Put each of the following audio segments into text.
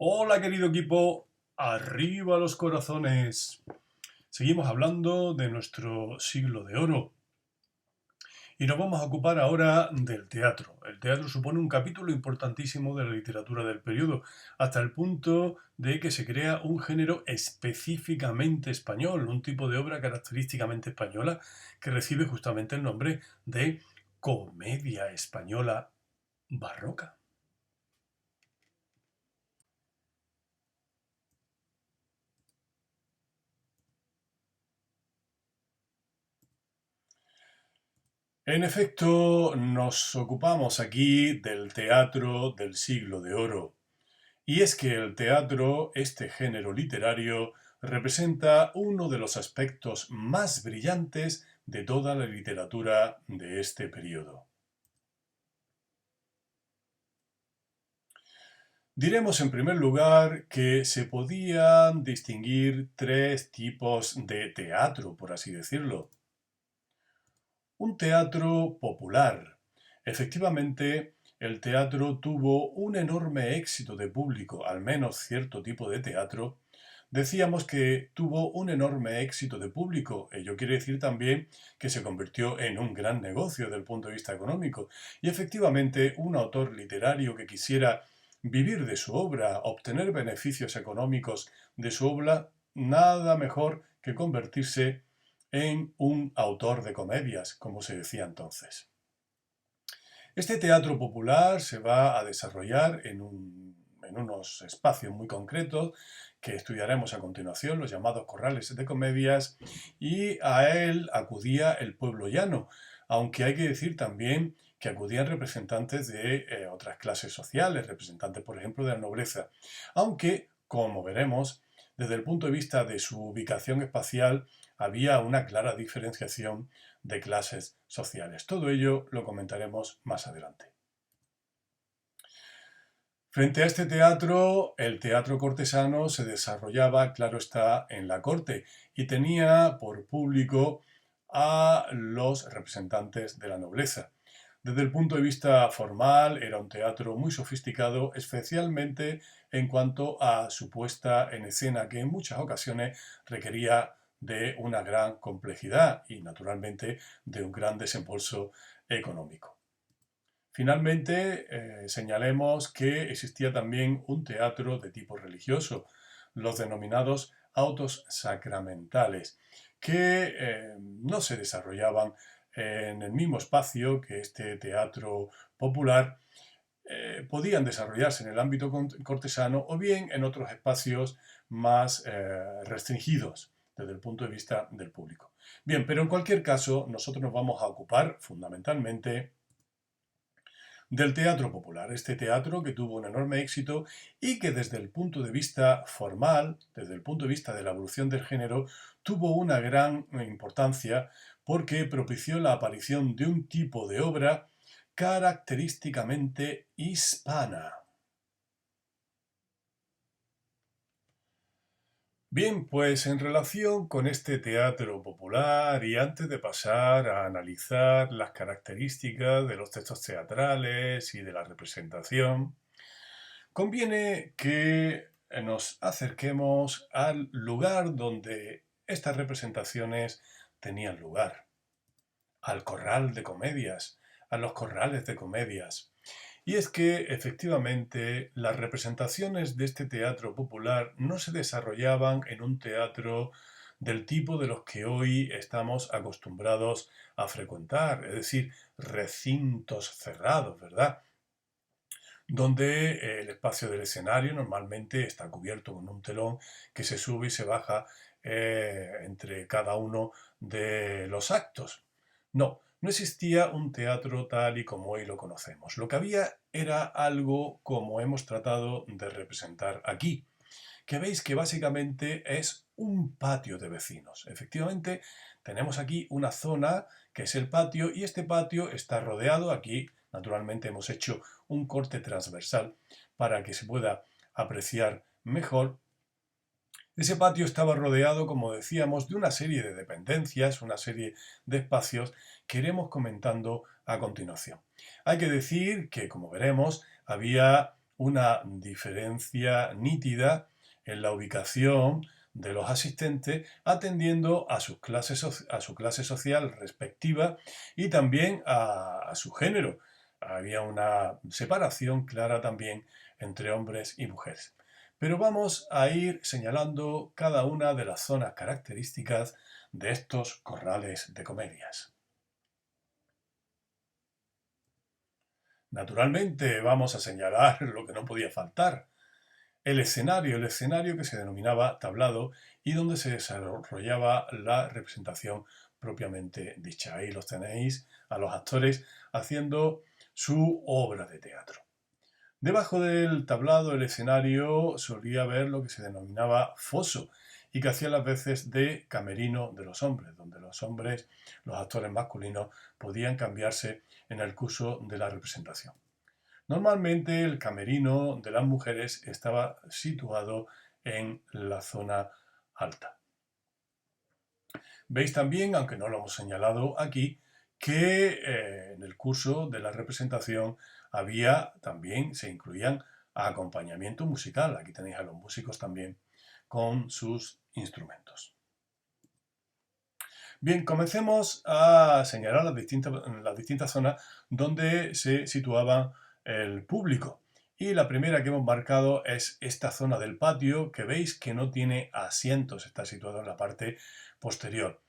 Hola querido equipo, arriba los corazones. Seguimos hablando de nuestro siglo de oro y nos vamos a ocupar ahora del teatro. El teatro supone un capítulo importantísimo de la literatura del periodo, hasta el punto de que se crea un género específicamente español, un tipo de obra característicamente española que recibe justamente el nombre de comedia española barroca. En efecto, nos ocupamos aquí del teatro del siglo de oro. Y es que el teatro, este género literario, representa uno de los aspectos más brillantes de toda la literatura de este periodo. Diremos en primer lugar que se podían distinguir tres tipos de teatro, por así decirlo. Un teatro popular. Efectivamente, el teatro tuvo un enorme éxito de público, al menos cierto tipo de teatro. Decíamos que tuvo un enorme éxito de público. Ello quiere decir también que se convirtió en un gran negocio desde el punto de vista económico. Y efectivamente, un autor literario que quisiera vivir de su obra, obtener beneficios económicos de su obra, nada mejor que convertirse en un autor de comedias, como se decía entonces. Este teatro popular se va a desarrollar en unos espacios muy concretos que estudiaremos a continuación, los llamados corrales de comedias, y a él acudía el pueblo llano, aunque hay que decir también que acudían representantes de otras clases sociales, representantes, por ejemplo, de la nobleza, aunque, como veremos, desde el punto de vista de su ubicación espacial, había una clara diferenciación de clases sociales. Todo ello lo comentaremos más adelante. Frente a este teatro, el teatro cortesano se desarrollaba, claro está, en la corte y tenía por público a los representantes de la nobleza. Desde el punto de vista formal, era un teatro muy sofisticado, especialmente en cuanto a su puesta en escena, que en muchas ocasiones requería de una gran complejidad y, naturalmente, de un gran desembolso económico. Finalmente, señalemos que existía también un teatro de tipo religioso, los denominados autos sacramentales, que no se desarrollaban en el mismo espacio que este teatro popular, podían desarrollarse en el ámbito cortesano o bien en otros espacios más restringidos desde el punto de vista del público. Bien, pero en cualquier caso, nosotros nos vamos a ocupar fundamentalmente del teatro popular, este teatro que tuvo un enorme éxito y que desde el punto de vista formal, desde el punto de vista de la evolución del género, tuvo una gran importancia porque propició la aparición de un tipo de obra característicamente hispana. Bien, pues en relación con este teatro popular y antes de pasar a analizar las características de los textos teatrales y de la representación, conviene que nos acerquemos al lugar donde estas representaciones tenían lugar, al corral de comedias, a los corrales de comedias. Y es que efectivamente las representaciones de este teatro popular no se desarrollaban en un teatro del tipo de los que hoy estamos acostumbrados a frecuentar, es decir, recintos cerrados, ¿verdad? Donde el espacio del escenario normalmente está cubierto con un telón que se sube y se baja entre cada uno de los actos. No, no existía un teatro tal y como hoy lo conocemos. Lo que había era algo como hemos tratado de representar aquí, que veis que básicamente es un patio de vecinos. Efectivamente, tenemos aquí una zona que es el patio y este patio está rodeado, aquí naturalmente hemos hecho un corte transversal para que se pueda apreciar mejor. Ese patio estaba rodeado, como decíamos, de una serie de dependencias, una serie de espacios que iremos comentando a continuación. Hay que decir que, como veremos, había una diferencia nítida en la ubicación de los asistentes, atendiendo a su clase social respectiva y también a su género. Había una separación clara también entre hombres y mujeres. Pero vamos a ir señalando cada una de las zonas características de estos corrales de comedias. Naturalmente vamos a señalar lo que no podía faltar: el escenario que se denominaba tablado y donde se desarrollaba la representación propiamente dicha. Ahí los tenéis a los actores haciendo su obra de teatro. Debajo del tablado, el escenario, solía haber lo que se denominaba foso y que hacía las veces de camerino de los hombres, donde los hombres, los actores masculinos, podían cambiarse en el curso de la representación. Normalmente el camerino de las mujeres estaba situado en la zona alta. Veis también, aunque no lo hemos señalado aquí, que en el curso de la representación también se incluían acompañamiento musical. Aquí tenéis a los músicos también con sus instrumentos. Bien, comencemos a señalar las distintas zonas donde se situaba el público. Y la primera que hemos marcado es esta zona del patio, que veis que no tiene asientos, está situado en la parte posterior.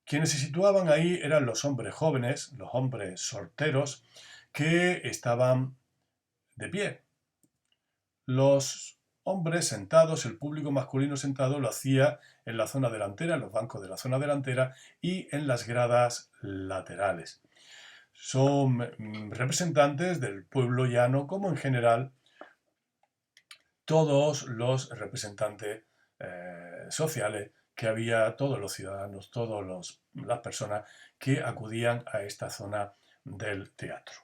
Quienes se situaban ahí eran los hombres jóvenes, los hombres solteros, que estaban de pie. Los hombres sentados, el público masculino sentado, lo hacía en la zona delantera, en los bancos de la zona delantera y en las gradas laterales. Son representantes del pueblo llano, como en general todos los representantes sociales que había, todos los ciudadanos, todas las personas que acudían a esta zona del teatro.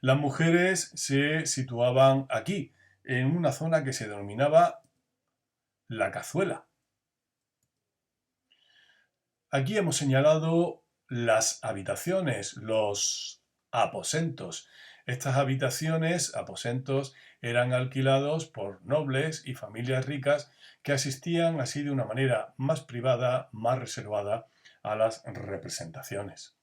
Las mujeres se situaban aquí, en una zona que se denominaba la cazuela. Aquí hemos señalado las habitaciones, los aposentos. Estas habitaciones, aposentos, eran alquilados por nobles y familias ricas que asistían así de una manera más privada, más reservada a las representaciones.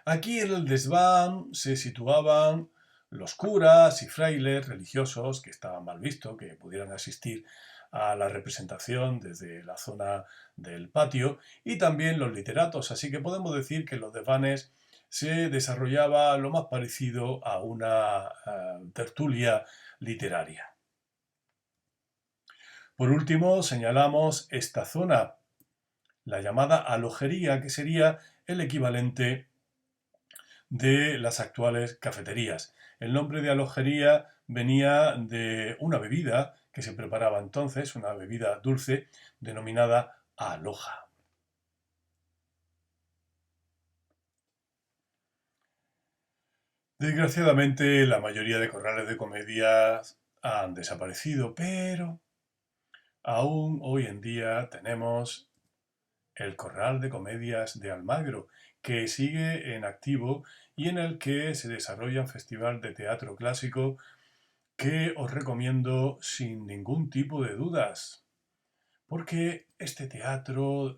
Aquí en el desván se situaban los curas y frailes religiosos, que estaban mal visto que pudieran asistir a la representación desde la zona del patio, y también los literatos, así que podemos decir que en los desvanes se desarrollaba lo más parecido a una tertulia literaria. Por último, señalamos esta zona, la llamada alojería, que sería el equivalente de las actuales cafeterías. El nombre de alojería venía de una bebida que se preparaba entonces, una bebida dulce denominada aloja. Desgraciadamente, la mayoría de corrales de comedias han desaparecido, pero aún hoy en día tenemos el Corral de Comedias de Almagro, que sigue en activo y en el que se desarrolla un festival de teatro clásico que os recomiendo sin ningún tipo de dudas, porque este teatro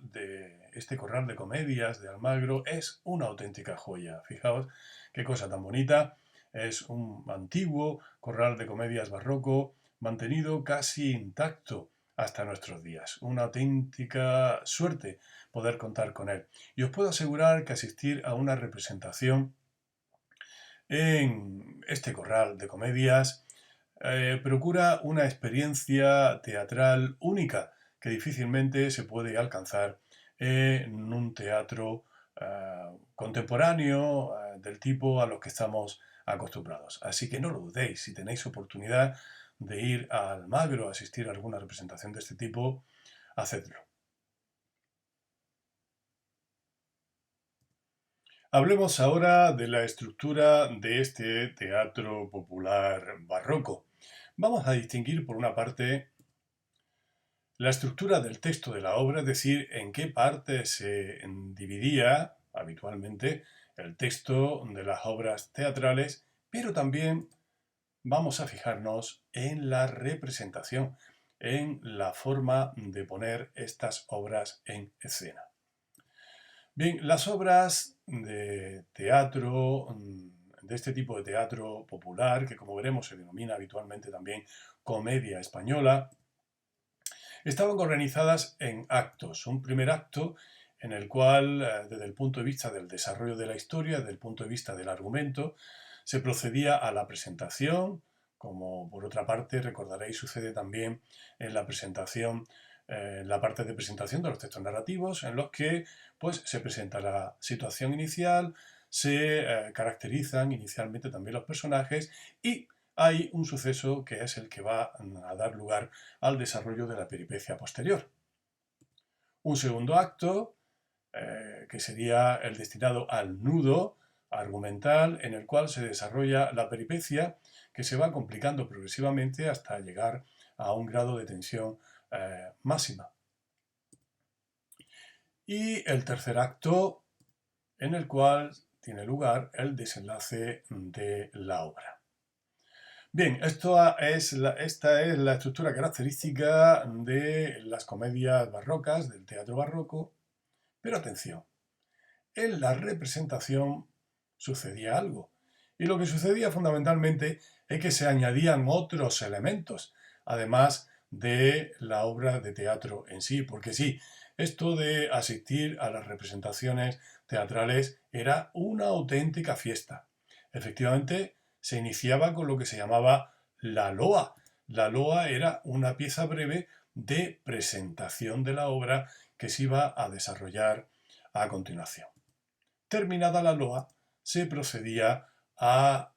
este Corral de Comedias de Almagro es una auténtica joya. Fijaos qué cosa tan bonita. Es un antiguo corral de comedias barroco mantenido casi intacto hasta nuestros días. Una auténtica suerte poder contar con él. Y os puedo asegurar que asistir a una representación en este corral de comedias procura una experiencia teatral única que difícilmente se puede alcanzar en un teatro contemporáneo del tipo a los que estamos acostumbrados. Así que no lo dudéis, si tenéis oportunidad de ir a Almagro a asistir a alguna representación de este tipo, hacedlo. Hablemos ahora de la estructura de este teatro popular barroco. Vamos a distinguir por una parte la estructura del texto de la obra, es decir, en qué parte se dividía habitualmente el texto de las obras teatrales, pero también vamos a fijarnos en la representación, en la forma de poner estas obras en escena. Bien, las obras de teatro, de este tipo de teatro popular, que como veremos se denomina habitualmente también comedia española, estaban organizadas en actos. Un primer acto en el cual, desde el punto de vista del desarrollo de la historia, desde el punto de vista del argumento, se procedía a la presentación, como por otra parte recordaréis sucede también en la presentación, en la parte de presentación de los textos narrativos, en los que pues, se presenta la situación inicial, se caracterizan inicialmente también los personajes y hay un suceso que es el que va a dar lugar al desarrollo de la peripecia posterior. Un segundo acto, que sería el destinado al nudo argumental, en el cual se desarrolla la peripecia, que se va complicando progresivamente hasta llegar a un grado de tensión máxima. Y el tercer acto, en el cual tiene lugar el desenlace de la obra. Bien, esta es la estructura característica de las comedias barrocas, del teatro barroco, pero atención, en la representación sucedía algo. Y lo que sucedía fundamentalmente es que se añadían otros elementos, además de la obra de teatro en sí, porque sí, esto de asistir a las representaciones teatrales era una auténtica fiesta. Efectivamente, se iniciaba con lo que se llamaba la loa. La loa era una pieza breve de presentación de la obra que se iba a desarrollar a continuación. Terminada la loa, se procedía a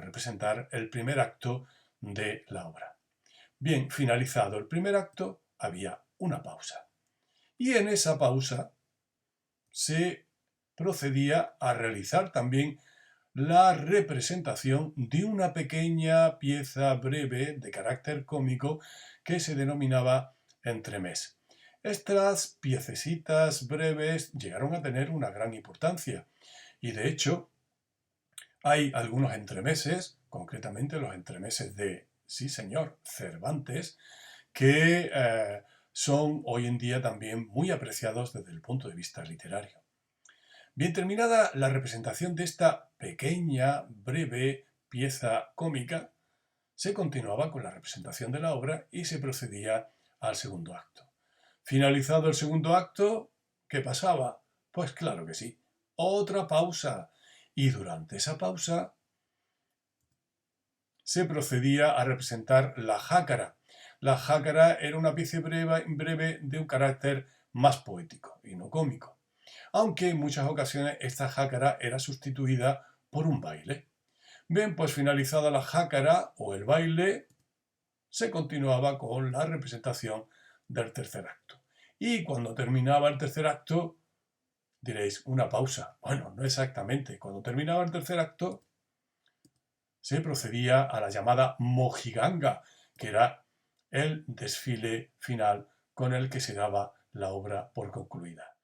representar el primer acto de la obra. Bien, finalizado el primer acto, había una pausa. Y en esa pausa se procedía a realizar también la representación de una pequeña pieza breve de carácter cómico que se denominaba entremés. Estas piececitas breves llegaron a tener una gran importancia y de hecho hay algunos entremeses, concretamente los entremeses de, sí señor, Cervantes, que son hoy en día también muy apreciados desde el punto de vista literario. Bien terminada la representación de esta pequeña, breve pieza cómica, se continuaba con la representación de la obra y se procedía al segundo acto. Finalizado el segundo acto, ¿qué pasaba? Pues claro que sí, otra pausa. Y durante esa pausa se procedía a representar la jácara. La jácara era una pieza breve de un carácter más poético y no cómico. Aunque en muchas ocasiones esta jácara era sustituida por un baile. Bien, pues finalizada la jácara o el baile, se continuaba con la representación del tercer acto. Y cuando terminaba el tercer acto, diréis, una pausa. Bueno, no exactamente. Cuando terminaba el tercer acto, se procedía a la llamada mojiganga, que era el desfile final con el que se daba la obra por concluida.